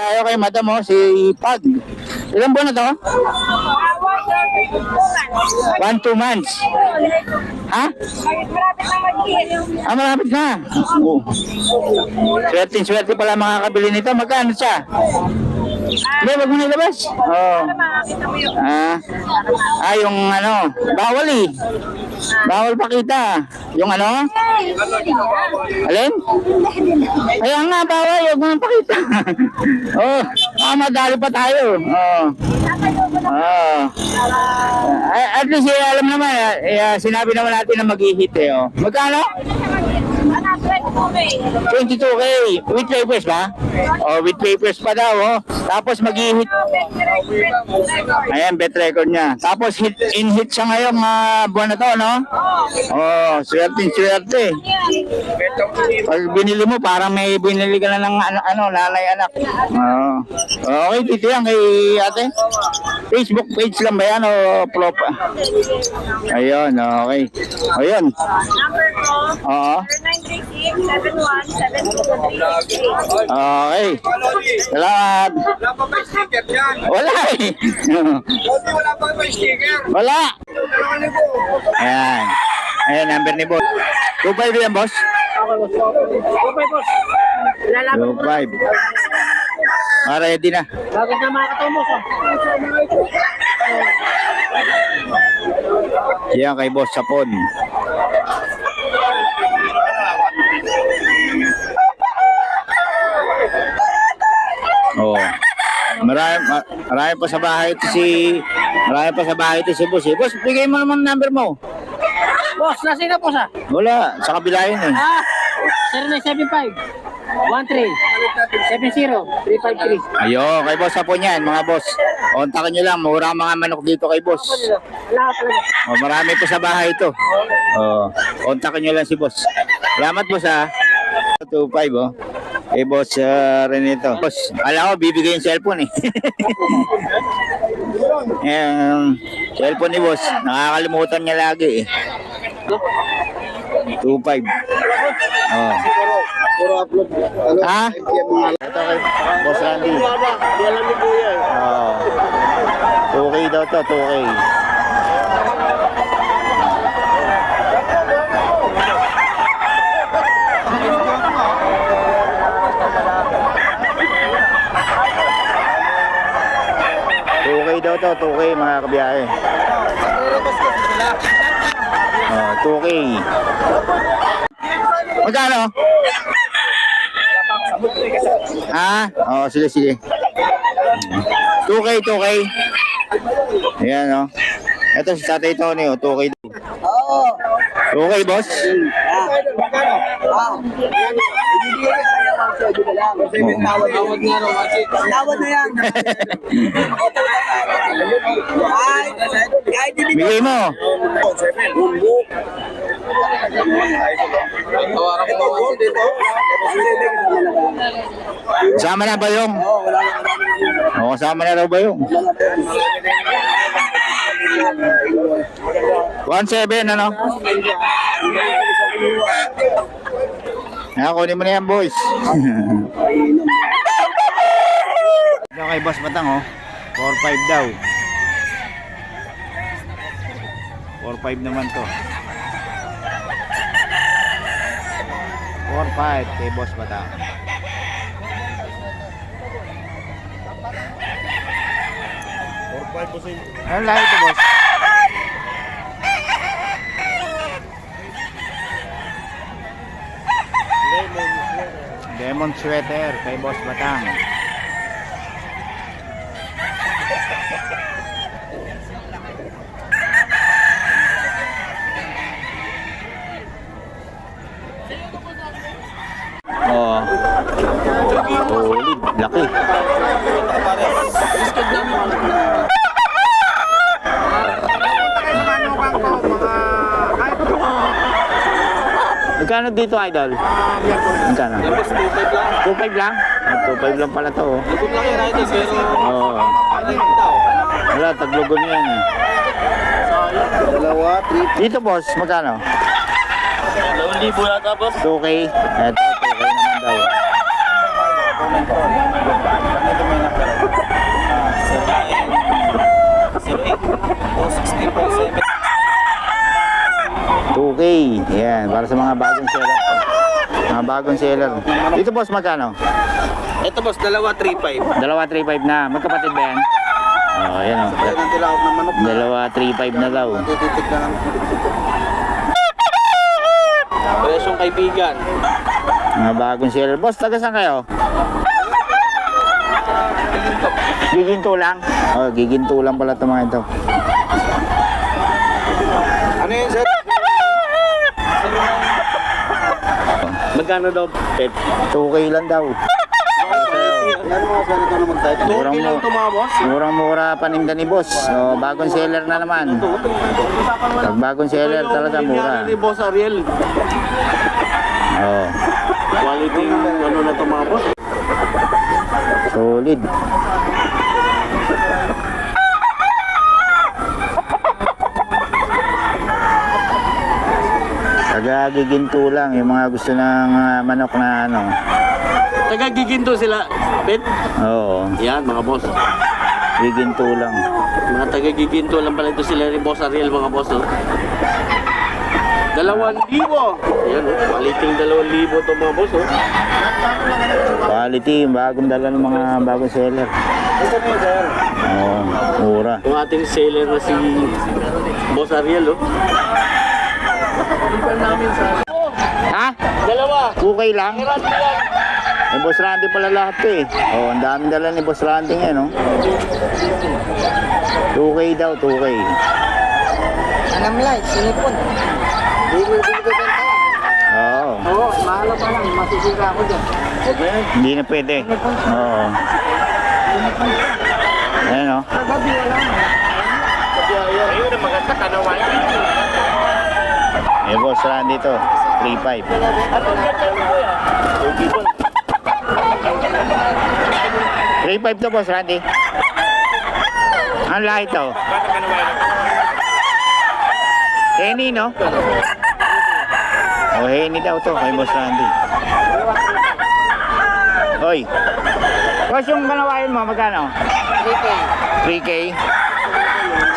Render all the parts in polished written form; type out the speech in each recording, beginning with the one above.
Tayo kay madam mo, si Pag. Ilan buwan na to? 1-2 months. Ha? Ah, malapit na. Swerte pala makakabili nito. Magkano siya? Hindi, wag mo nilabas. Oh. Yung ano, bawal eh. Bawal pakita. Yung ano? Alin? Kaya nga, bawal. Wag mo nang pakita. Oh, madali pa tayo. Oh. Oh. At least alam naman, sinabi naman natin na mag-i-hit eh. Oh. Magkano? 22K. With papers ba? Oh, with papers pa daw. Oh. Tapos mag-i-hit. Ayan, bet record niya. Tapos in-hit siya ngayong buwan na to, no? Oh, swerte. Pag binili mo, parang may binili ka na ng nanay anak. Oh. Okay, dito yan kay ate. Facebook page lang ba yan o prop? Ayun, okay. Ayun. Number ko, Oo. 0936-71-7238. Okay. Salamat. Wala pa ba sticker dyan? Wala eh. Wala pa ba sticker? Wala. Ayan. Ayan, number ni boss. 2.5 yan, boss? Okay, boss. Lalaban ko. 2.5. Ready na. Bakit na mga katumos, oh? Yan kay boss Sapon. Oh. Marami pa sa bahay ito si boss. Boss, bigay mo naman number mo. Boss, nasa na, boss, ah? Wala, sa kabila yun eh. 0975-13-70-353. Ayun, kay boss Sapon yan, mga boss. Kontakin nyo lang, mura mga manok dito kay boss. Lahat talaga. Oh, marami pa sa bahay ito. Oh, kontakin nyo lang si boss. Salamat boss ha. 2.5 oh. Eh boss Renito. Boss, alam ko bibigay yung cellphone eh. Cellphone ni boss, nakakalimutan niya lagi eh. 2.5. Oh. Puro upload. Ha? Ito kay Boss Randy. Alam ni Kuya. Oh. 2K daw to, 2K. Daw to, 2K mga kabiyahe. Oh, 2K. Magkano? Ha? Oh, sige. 2K. Ayan, oh. Ito si Tatay Tony, oh, 2K. Oo. 2K, boss? Tawad na yan. Bigay mo. Kasama na ba yung? Oo, kasama na raw ba yung? 1.7 ano? Kunin mo na yan, boys. Ito kay Boss Batang, oh. 4.5 daw. 4.5 naman to. 4.5 kay Boss Batang. Ano lahat ito, boss? Lemon sweater kay Boss Batang. Oh. Solid, laki. Magkano dito, idol? Magkano? 2.5 lang? 2.5 lang pala to, oh. Oo. Wala, taglugon yan eh. Dalawa, 3. Dito, boss, magkano? 2,000 yata, boss. 2K. Ito, 2K naman daw. bagong seller. Dito boss, magkano? Ito boss, dalawa 3.5. Dalawa 3.5 na. Magkapatid ba yan? Oh, yan oh. Yan ang tilawag ng manok. Dalawa 3.5 na daw. Titik na lang. Presyong kaibigan. Mga bagong seller. Boss, taga saan kayo? Giginto lang? Oh, giginto lang pala ito mga ito. Ano yun sir? Magkano daw pet? 2K lang daw. Ano mga saan ito naman tayo? 2K lang ito mga boss. Murang-mura paninda ni boss. Oh, bagong seller na naman. Pag bagong seller talaga mura. Ni Boss Ariel. Oh, Quality ano na ito mga boss. solid. Taga giginto lang yung mga gusto ng manok na ano. Taga-giginto sila. Pet? Oo, Yan mga boss. giginto lang. Mga taga-giginto lang pala ito sila ni Boss Ariel mga boss. Oh. 2,000. Yan oh. Quality 2,000 ito mga boss. Oh. Quality, yung bagong dala ng mga bagong seller. Ito na yun sir. Oo, mura. Yung ating seller na si Boss Ariel. Oh. Ha? Dalawa. 2K lang? May Boss Randy pala lahat to eh. Oh, ang daming dala ni Boss Randy ngayon, no? 2K daw, 2K. Anam light, sinipon. Oo. Oo, mahalo pa lang. Masisira ako dyan. Hindi na pwede. Oo. Ayan, no? Kagabi wala na. Ayun na maganda kanawan. May Boss Randy to. 3.5. Ano ganda mo kuya? 3.5 to, Boss Randy. Ang lahi to. Henny, no? Oh, Henny daw to kay Boss Randy. Hoy. Boss, yung kanawain mo, magkano? 3K. 3K.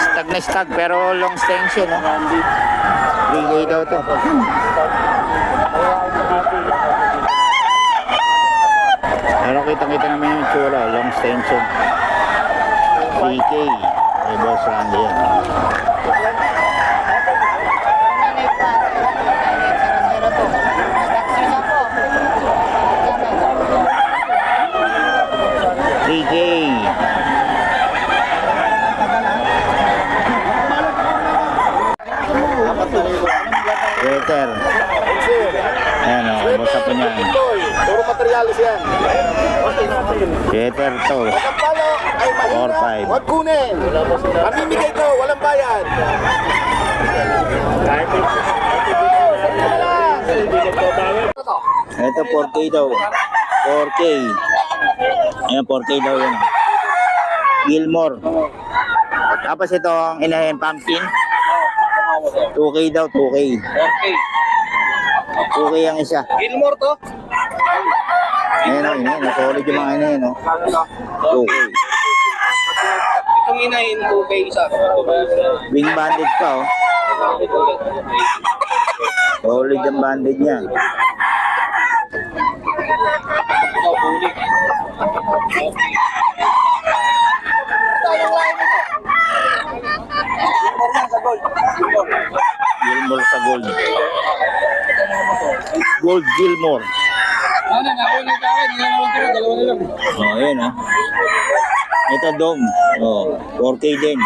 Stag na stag, pero long extension, no? 3K daw to. Pero kitang-kita naman yung tsura, long extension. 3K. May Boss Randy yan. Peter. Ayan o, kumusta po niyan. Puro materialis yan. Peter to. Ang palo ay mahina. 4-5. Huwag kunin. Mamimigay ko, walang bayad. Ito 4K daw. 4K. Ayan, 4K daw yan. Gilmore. Tapos ito ang inahin pumpkin. 2K daw, 2K. Okay. 2K ang isa. Gilmore to? Ayan o, inahin. Solid yung mga inahin o. 2K. Itong inahin, okay isa. Wing banded pa o. Solid yung banded niya. Gilmore sa gold. Gold Gilmore. Ano, nakunin ka akin. Hindi na naman tira, dalawa na lang. Oh, ayan oh. Ito dom. Oh, 4K din.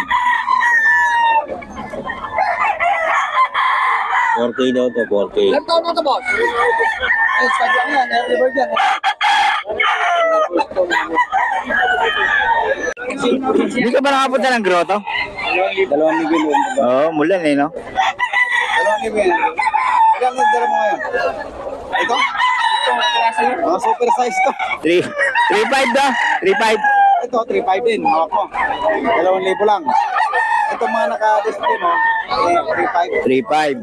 4K daw to, 4K. Ilang taon na ito, boss? Eh, start lang yan. Early bird yan. Hindi ka ba nakapunta ng grotto? 2,000 yun. Oo, mulan eh, no? 2,000 yun. Ilang nagdara mo ngayon? Ito? Mga super size to. 3.5 daw? 3.5? Ito, 3,500 din. Hawak mo. 2,000 lang. Ito mga naka-display mo. 3,500. 3.5.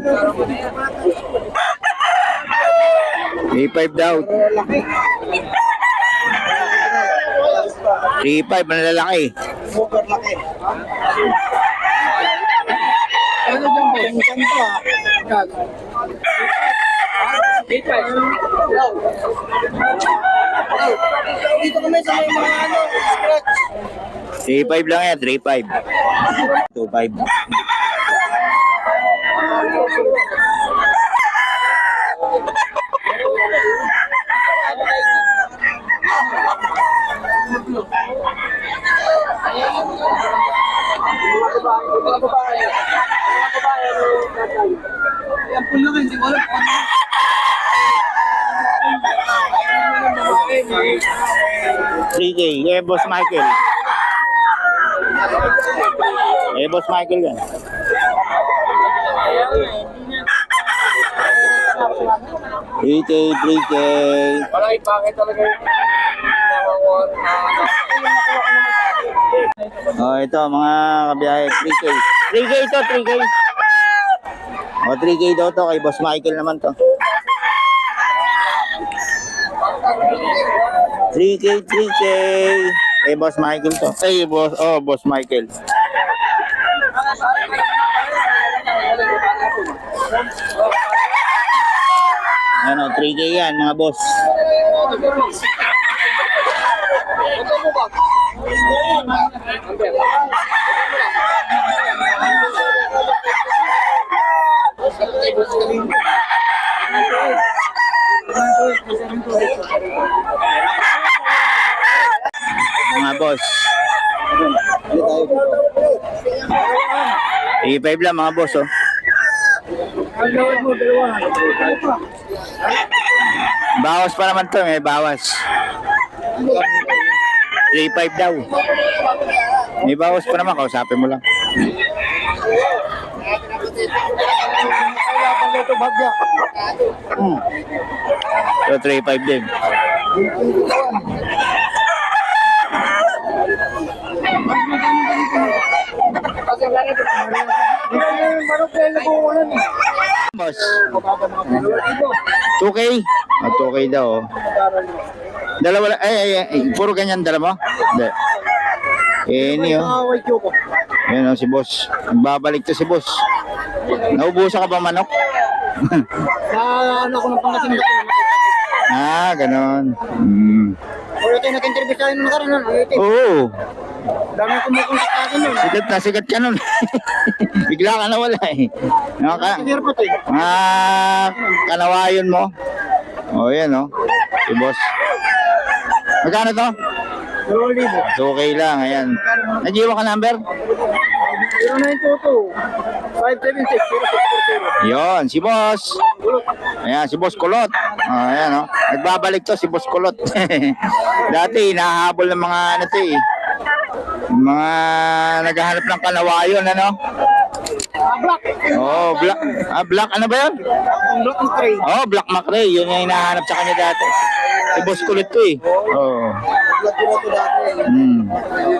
3.5 daw. Laki. 3.5 na lalaki. Super laki. Ano dyan po? Ganito ah. Dito kami sa may mga ano, scratch. 3.5 lang yan, 3.5. 2.5. Yan po lang, hindi ko alam kung ano. 3K, Boss Michael. Boss Michael yan. 3K, 3K. Malaki pangit talaga yung Oh, ito mga kabiyahe, 3K. 3K ito, 3K. Oh, 3K daw to kay Boss Michael naman to. 3K, 3K. Kay Boss Michael to. Boss Michael. Ano, 3K yan mga boss. Mga boss. 3.5 lang mga boss, oh. Bawas pa naman to, may bawas. 3.5 daw. May bawas pa naman, kausapin mo lang. So 3.5 din. Boss. 2K? 2K daw. Oh. Dalawa lang. Puro ganyan dala mo? Hindi. Ini oh. Yan oh, si boss. Babalik to si boss. Naubusan ka ba manok? ano ko ng pangasin ko. Ganon. Wala tayo nag-interview tayo nung nakaraan nun. Oo. Dami kumukontak sa akin nun. Sikat ka nun. Bigla ka nawala eh. Sige po tayo. Kanawayon mo. Oh, yan oh. Si boss. Magkano to? 2,000. 2K lang, ayan. Nag-iwan ka number? 0922-576-0640. Yon, si boss. Ayan, si boss Kulot. Oh, ayan oh. Nagbabalik to si boss Kulot. Dati, nahahabol ng mga ano to eh. Mga naghahanap ng kanawayon, ano? Black. Oh, black. Black ano ba yun? Black and gray. Oh, Black McRae. Yun yung hinahanap sa kanya dati. Si boss Kulot to eh. Oh. Black ko na ito dati.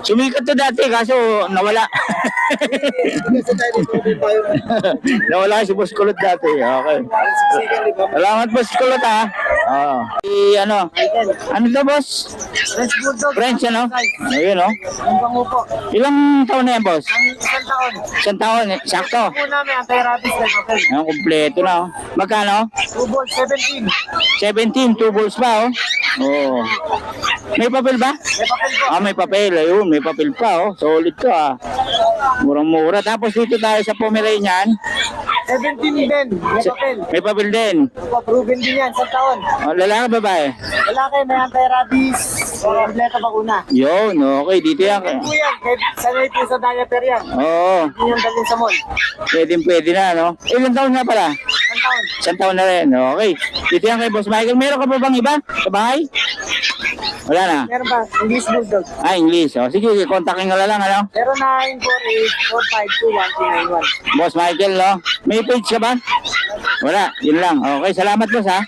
Sumikat to dati kaso nawala. Kasi tayo dito tayo. Nawala si boss Kulot dati. Okay. Salamat boss Kulot ha. Oh. Ano? Ano to boss? French Bulldog. French ano? Ayun oh. Ang bango po. Ilang taon na yan boss? Ang isang taon. Isang taon eh. Sakto. Po namin, anti-rabies na papel. Ang kumpleto na oh. Magkano? 2 balls, 17. 17, 2 balls pa oh. Oh. May papel ba? May papel po. May papel. Ayun, may papel pa oh. Solid to ah. Murang-mura. Tapos dito tayo sa Pomeranian. 17 din. May papel. May papel din. Proven din yan, isang taon. Lalaki babae? Lalaki, may anti-rabies. Kompleto bakuna. Yun, okay. Dito yan. Po yan, kahit sanay po sa diaper yan. Oo. Hindi yung dalhin sa mall. Pwede na, no? Ilang taon na pala? Isang taon. Isang taon na rin. Okay. Dito yan kay Boss Michael. Meron ka pa bang iba sa bahay? Wala na. Meron ba? English Bulldog. English. Sige, kontakin ka na lang, ano? 0948-452-1291. Boss Michael, no? May page ka ba? Wala. Yun lang. Okay, salamat boss, ha?